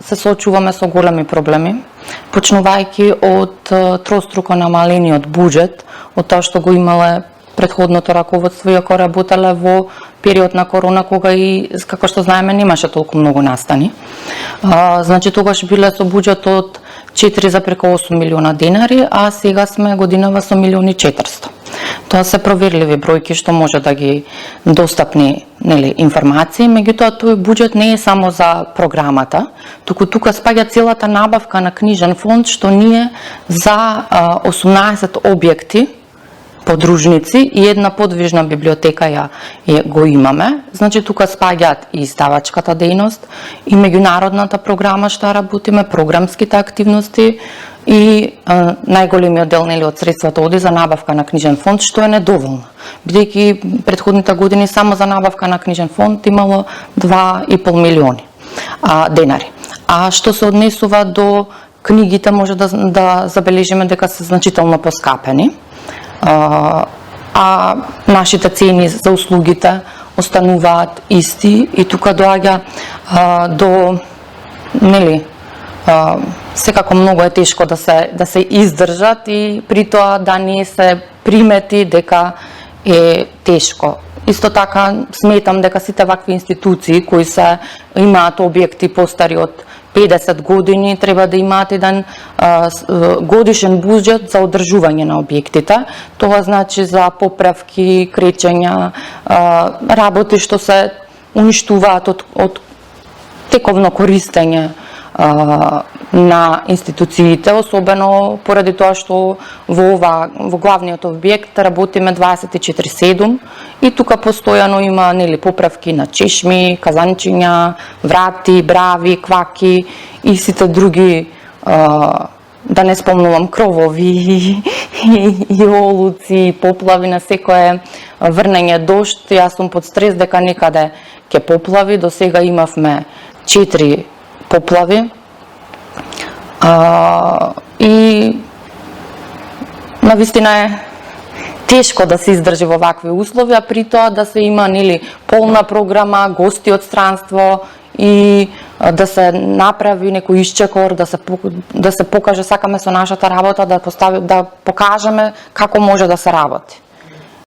се соочуваме со големи проблеми, почнувајќи од троструко намалениот буџет, од тоа што го имале претходното раководство, иако работеле во период на корона, кога и, како што знаеме, немаше толку многу настани. Значи, тогаш биле со буџет од 4,8 милиона денари, а сега сме годинава со 1.400.000. Тоа се проверливи бројки што може да ги достапни, нели, информации, меѓутоа тој буџет не е само за програмата, туку тука спаѓа целата набавка на книжен фонд што ние за 18 објекти подружници и една подвижна библиотека го имаме. Значи, тука спаѓаат и издавачката дејност, и меѓународната програма што работиме, програмските активности и најголемиот дел, нели, од средствата оди за набавка на книжен фонд, што е недоволно. Бидејќи предходните години само за набавка на книжен фонд имало 2,5 милиони денари. А што се однесува до книгите, може да забележиме дека се значително поскапени. А нашите цени за услугите остануваат исти и тука доаѓа до, нели, секако многу е тешко да се издржат и при тоа да не се примети дека е тешко. Исто така сметам дека сите вакви институции кои имаат објекти постари од 50 години треба да имаат еден годишен буџет за одржување на објектите. Тоа значи за поправки, кречења, работи што се уништуваат од тековно користење на институциите, особено поради тоа што во главниот објект работиме 24/7 и тука постојано има, нели, поправки на чешми, казанчиња, врати, брави, кваки и сите други, да не спомнувам, кровови и олуци, поплави, на секое врнење дожд. Јас сум под стрес дека некаде ќе поплави. До сега имавме 4 поплави и навистина е тешко да се издржи во вакви услови, а при тоа да се има, нели, полна програма, гости од странство и да се направи некој исчекор, да се покаже, сакаме со нашата работа да покажеме како може да се работи.